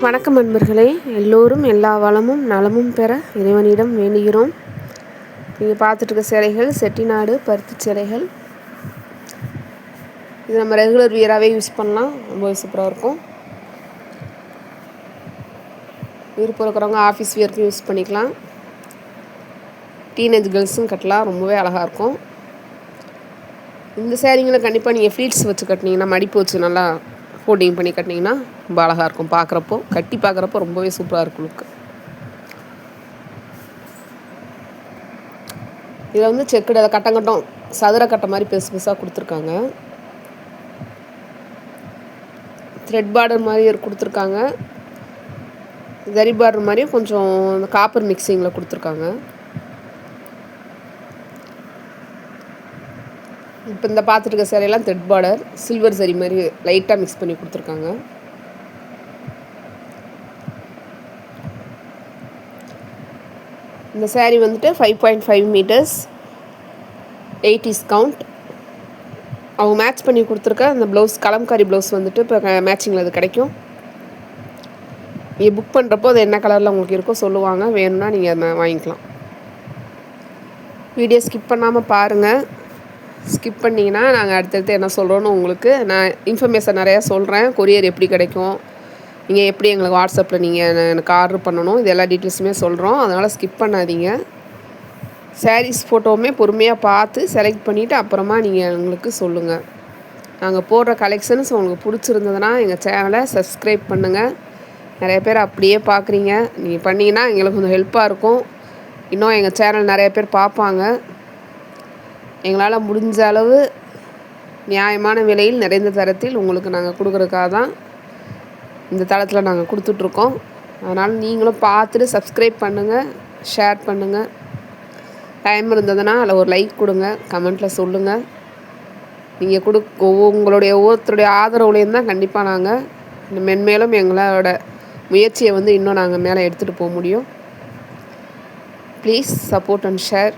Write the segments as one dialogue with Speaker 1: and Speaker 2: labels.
Speaker 1: வணக்கம் நண்பர்களே, எல்லோரும் எல்லா வளமும் நலமும் பெற இறைவனிடம் வேண்டுகிறோம். நீங்கள் பார்த்துட்ருக்க சேலைகள் செட்டிநாடு பருத்தி சேலைகள். இது நம்ம ரெகுலர் வியராகவே யூஸ் பண்ணலாம், ரொம்ப சூப்பராக இருக்கும். விருப்பம் இருக்கிறவங்க ஆஃபீஸ் வியருக்கு யூஸ் பண்ணிக்கலாம். டீனேஜ் கேர்ள்ஸும் கட்டலாம், ரொம்பவே அழகாக இருக்கும். இந்த சேரீங்களை கண்டிப்பாக நீங்கள் ஃப்ளீட்ஸ் வச்சு கட்டினீங்கன்னா, மடிப்பு வச்சு நல்லா ஃபோல்டிங் பண்ணி கட்டினீங்கன்னா ரொம்ப அழகாக இருக்கும். பார்க்குறப்போ கட்டி பார்க்குறப்போ ரொம்பவே சூப்பராக இருக்கும் லுக்கு. இதில் வந்து செக்குடு கட்டங்கட்டம் சதுர கட்டை மாதிரி பெருசு பெருசாக கொடுத்துருக்காங்க. த்ரெட் பார்டர் மாதிரி கொடுத்துருக்காங்க. ஜரி பார்டர் மாதிரியும் கொஞ்சம் இந்த காப்பர் மிக்சிங்கில் கொடுத்துருக்காங்க. இப்போ இந்த பார்த்துருக்க சேலையெல்லாம் த்ரெட் பார்டர் சில்வர் ஜரி மாதிரி லைட்டாக மிக்ஸ் பண்ணி கொடுத்துருக்காங்க. இந்த சேரீ வந்துட்டு 5.5 மீட்டர்ஸ் 80s கவுண்ட். அவங்க மேட்ச் பண்ணி கொடுத்துருக்க அந்த ப்ளவுஸ் கலம்காரி ப்ளவுஸ் வந்துட்டு இப்போ மேட்சிங்கில் அது கிடைக்கும். நீங்கள் புக் பண்ணுறப்போ அது என்ன கலரில் உங்களுக்கு இருக்கோ சொல்லுவாங்க, வேணும்னா நீங்கள் அதை வாங்கிக்கலாம். வீடியோ ஸ்கிப் பண்ணாமல் பாருங்கள். ஸ்கிப் பண்ணிங்கன்னா நாங்கள் அடுத்தடுத்து என்ன சொல்கிறோன்னு உங்களுக்கு நான் இன்ஃபர்மேஷன் நிறையா சொல்கிறேன். கொரியர் எப்படி கிடைக்கும், நீங்கள் எப்படி எங்களுக்கு வாட்ஸ்அப்பில் நீங்கள் எனக்கு ஆர்டர் பண்ணணும், இது எல்லா டீட்டெயில்ஸுமே சொல்கிறோம். அதனால் ஸ்கிப் பண்ணாதீங்க. சாரீஸ் ஃபோட்டோவுமே பொறுமையாக பார்த்து செலக்ட் பண்ணிவிட்டு அப்புறமா நீங்கள் எங்களுக்கு சொல்லுங்கள். நாங்கள் போடுற கலெக்ஷன்ஸ் உங்களுக்கு பிடிச்சிருந்ததுன்னா எங்கள் சேனலை சப்ஸ்கிரைப் பண்ணுங்கள். நிறைய பேர் அப்படியே பார்க்குறீங்க, நீங்கள் பண்ணிங்கன்னா எங்களுக்கு கொஞ்சம் ஹெல்ப்பாக இருக்கும். இன்னும் எங்கள் சேனல் நிறைய பேர் பார்ப்பாங்க. எங்களால் முடிஞ்ச அளவு நியாயமான விலையில் நிறைந்த தரத்தில் உங்களுக்கு நாங்கள் கொடுக்குறதுக்காக தான் இந்த தளத்தில் நாங்கள் கொடுத்துட்ருக்கோம். அதனால் நீங்களும் பார்த்துட்டு சப்ஸ்கிரைப் பண்ணுங்கள், ஷேர் பண்ணுங்கள். டைம் இருந்ததுன்னா அதில் ஒரு லைக் கொடுங்க, கமெண்ட்டில் சொல்லுங்கள். நீங்கள் உங்களுடைய ஒவ்வொருத்தருடைய ஆதரவுலேயும் தான் கண்டிப்பாக நாங்கள் மென்மேலும் எங்களோட முயற்சியை வந்து இன்னும் நாங்கள் மேலே எடுத்துகிட்டு போக முடியும். Please support and share.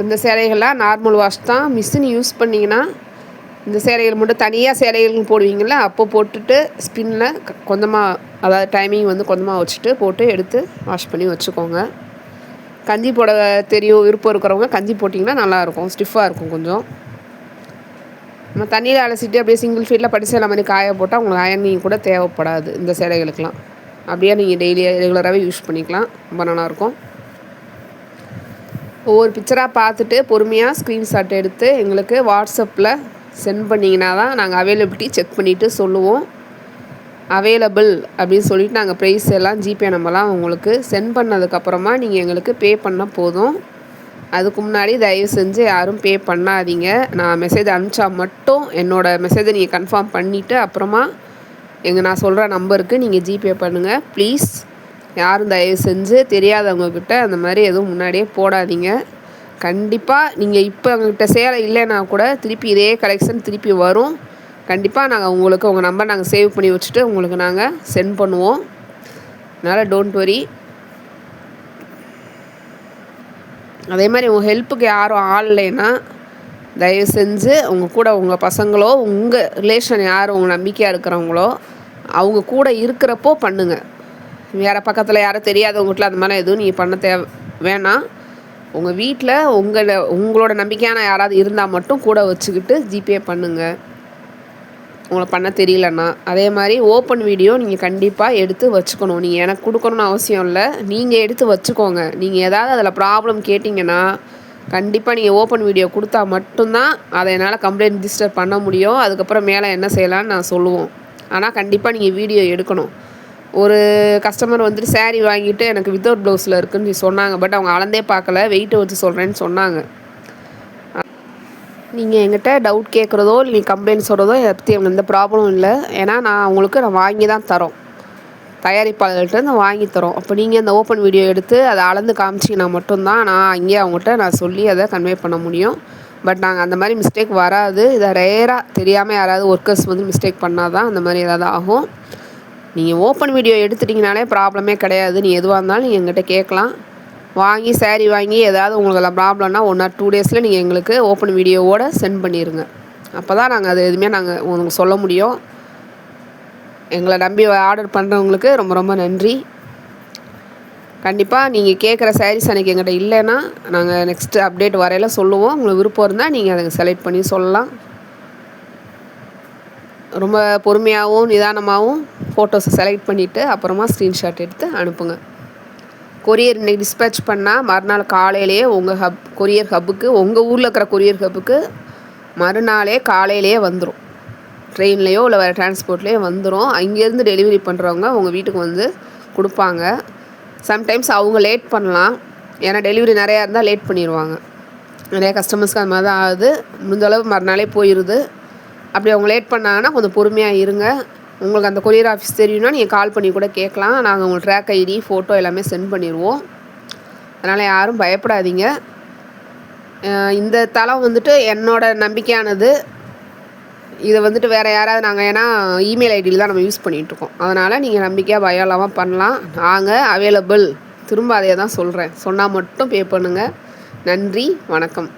Speaker 1: இந்த சேலைகள்லாம் நார்மல் வாஷ் தான். மிஷின் யூஸ் பண்ணிங்கன்னா இந்த சேலைகள் மட்டும் தனியாக சேலைகள் போடுவீங்களா, அப்போ போட்டுட்டு ஸ்பின்னில் கொஞ்சமாக, அதாவது டைமிங் வந்து கொஞ்சமாக வச்சுட்டு போட்டு எடுத்து வாஷ் பண்ணி வச்சுக்கோங்க. கஞ்சி போட தெரியும் விருப்பம் இருக்கிறவங்க கஞ்சி போட்டிங்கன்னா நல்லாயிருக்கும், ஸ்டிஃபாக இருக்கும். கொஞ்சம் நம்ம தண்ணியில் அலசிட்டு அப்படியே சிங்கிள் ஃபீட்டில் பட்டு சேலை மாதிரி காய போட்டால் உங்களுக்கு அயர்னிங் கூட தேவைப்படாது. இந்த சேலைகளுக்கெலாம் அப்படியே நீங்கள் டெய்லி ரெகுலராகவே யூஸ் பண்ணிக்கலாம், ரொம்ப நல்லாயிருக்கும். ஒவ்வொரு பிக்சராக பார்த்துட்டு பொறுமையாக ஸ்க்ரீன்ஷாட் எடுத்து எங்களுக்கு வாட்ஸ்அப்பில் சென்ட் பண்ணிங்கன்னா தான் நாங்கள் அவைலபிலிட்டி செக் பண்ணிவிட்டு சொல்லுவோம். அவைலபிள் அப்படின்னு சொல்லிவிட்டு நாங்கள் ப்ரைஸ் எல்லாம் ஜிபே நம்பர்லாம் உங்களுக்கு சென்ட் பண்ணதுக்கப்புறமா நீங்கள் எங்களுக்கு பே பண்ணால் போதும். அதுக்கு முன்னாடி தயவு செஞ்சு யாரும் பே பண்ணாதீங்க. நான் மெசேஜ் அனுப்பிச்சா மட்டும் என்னோடய மெசேஜை நீங்கள் கன்ஃபார்ம் பண்ணிவிட்டு அப்புறமா நான் சொல்கிற நம்பருக்கு நீங்கள் ஜிபே பண்ணுங்கள் ப்ளீஸ். யாரும் தயவு செஞ்சு தெரியாதவங்கக்கிட்ட அந்த மாதிரி எதுவும் முன்னாடியே போடாதீங்க. கண்டிப்பாக நீங்கள் இப்போ எங்கள்கிட்ட சேலை இல்லைன்னா கூட திருப்பி இதே கலெக்ஷன் திருப்பி வரும். கண்டிப்பாக நாங்கள் உங்களுக்கு உங்கள் நம்பர் நாங்கள் சேவ் பண்ணி வச்சுட்டு உங்களுக்கு நாங்கள் சென்ட் பண்ணுவோம். அதனால் டோன்ட் வரி. அதே மாதிரி உங்கள் ஹெல்ப்புக்கு யாரும் ஆள் இல்லைன்னா தயவு செஞ்சு உங்கள் கூட உங்கள் பசங்களோ உங்கள் ரிலேஷன் யார் உங்கள் நம்பிக்கையாக இருக்கிறவங்களோ அவங்க கூட இருக்கிறப்போ பண்ணுங்கள். வேறு பக்கத்தில் யாரும் தெரியாதவங்ககிட்ட அந்த மாதிரிலாம் எதுவும் நீங்கள் பண்ண வேணாம். உங்கள் வீட்டில் உங்களோட நம்பிக்கையான யாராவது இருந்தால் மட்டும் கூட வச்சுக்கிட்டு ஜிபே பண்ணுங்கள் உங்களை பண்ண தெரியலன்னா. அதே மாதிரி ஓப்பன் வீடியோ நீங்கள் கண்டிப்பாக எடுத்து வச்சுக்கணும். நீங்கள் எனக்கு கொடுக்கணுன்னு அவசியம் இல்லை, நீங்கள் எடுத்து வச்சுக்கோங்க. நீங்கள் ஏதாவது அதில் ப்ராப்ளம் கேட்டிங்கன்னா கண்டிப்பாக நீங்கள் ஓப்பன் வீடியோ கொடுத்தா மட்டும்தான் அதை என்னால் கம்ப்ளைண்ட் ரிஜிஸ்டர் பண்ண முடியும். அதுக்கப்புறம் மேலே என்ன செய்யலான்னு நான் சொல்லுவோம். ஆனால் கண்டிப்பாக நீங்கள் வீடியோ எடுக்கணும். ஒரு கஸ்டமர் வந்துட்டு சேரீ வாங்கிட்டு எனக்கு வித்தவுட் ப்ளவுஸில் இருக்குதுன்னு சொன்னாங்க. பட் அவங்க அளந்தே பார்க்கல, வெயிட்டை வச்சு சொல்கிறேன்னு சொன்னாங்க. நீங்கள் எங்கிட்ட டவுட் கேட்குறதோ இல்லை கம்ப்ளைண்ட் சொல்கிறதோ இதை பற்றி எந்த ப்ராப்ளமும் இல்லை. ஏன்னா நான் வாங்கி தான் தரோம், தயாரிப்பாளர்கள்ட்ட வாங்கி தரோம். அப்போ நீங்கள் அந்த ஓப்பன் வீடியோ எடுத்து அதை அளந்து காமிச்சிங்கன்னா மட்டும்தான் நான் அங்கேயே அவங்ககிட்ட நான் சொல்லி அதை கன்வே பண்ண முடியும். பட் நாங்கள் அந்த மாதிரி மிஸ்டேக் வராது. இதை ரேராக தெரியாமல் யாராவது ஒர்க்கர்ஸ் வந்து மிஸ்டேக் பண்ணால் தான் அந்த மாதிரி ஏதாவது ஆகும். நீங்கள் ஓப்பன் வீடியோ எடுத்துட்டிங்கனாலே ப்ராப்ளமே கிடையாது. நீங்கள் எதுவாக இருந்தாலும் நீங்கள் எங்கிட்ட கேட்கலாம். வாங்கி சேரீ வாங்கி ஏதாவது உங்களுக்கு ப்ராப்ளம்னா 1 or 2 days நீங்கள் எங்களுக்கு ஓப்பன் வீடியோவோடு சென்ட் பண்ணிடுங்க. அப்போ தான் நாங்கள் அது எதுவுமே நாங்கள் உங்களுக்கு சொல்ல முடியும். எங்களை நம்பி ஆர்டர் பண்ணுறவங்களுக்கு ரொம்ப ரொம்ப நன்றி. கண்டிப்பாக நீங்கள் கேட்குற சாரீஸ் அன்றைக்கி எங்கிட்ட இல்லைன்னா நாங்கள் நெக்ஸ்ட்டு அப்டேட் வரையில் சொல்லுவோம். உங்களுக்கு விருப்பம் இருந்தால் நீங்கள் அதை செலக்ட் பண்ணி சொல்லலாம். ரொம்ப பொறுமையாகவும் நிதானமாகவும் ஃபோட்டோஸை செலக்ட் பண்ணிவிட்டு அப்புறமா ஸ்க்ரீன்ஷாட் எடுத்து அனுப்புங்க. கொரியர் இன்றைக்கி டிஸ்பேச் பண்ணால் மறுநாள் காலையிலேயே உங்கள் கொரியர் ஹப்புக்கு, உங்கள் ஊரில் இருக்கிற கொரியர் ஹப்புக்கு மறுநாளே காலையிலேயே வந்துடும். ட்ரெயின்லேயோ இல்லை வேறு டிரான்ஸ்போர்ட்லேயோ வந்துடும். அங்கேருந்து டெலிவரி பண்ணுறவங்க உங்கள் வீட்டுக்கு வந்து கொடுப்பாங்க. சம்டைம்ஸ் அவங்க லேட் பண்ணலாம். ஏன்னா டெலிவரி நிறையா இருந்தால் லேட் பண்ணிடுவாங்க. நிறையா கஸ்டமர்ஸ்க்கு அது மாதிரி தான் ஆகுது. முடிஞ்சளவு மறுநாளே போயிடுது. அப்படி அவங்க லேட் பண்ணாங்கன்னா கொஞ்சம் பொறுமையாக இருங்க. உங்களுக்கு அந்த கொரியர் ஆஃபீஸ் தெரியும்னா நீங்கள் கால் பண்ணி கூட கேட்கலாம். நாங்கள் உங்களுக்கு ட்ராக் ஐடி, ஃபோட்டோ எல்லாமே சென்ட் பண்ணிடுவோம். அதனால் யாரும் பயப்படாதீங்க. இந்த தளம் வந்துட்டு என்னோட நம்பிக்கையானது. இதை வந்துட்டு வேறு யாராவது நாங்கள் ஏன்னா இமெயில் ஐடியில் தான் நம்ம யூஸ் பண்ணிகிட்ருக்கோம். அதனால் நீங்கள் நம்பிக்கையாக பயம் இல்லாமல் பண்ணலாம். நாங்கள் அவைலபிள். திரும்ப அதே தான் சொல்கிறேன். சொன்னால் மட்டும் பே பண்ணுங்கள். நன்றி, வணக்கம்.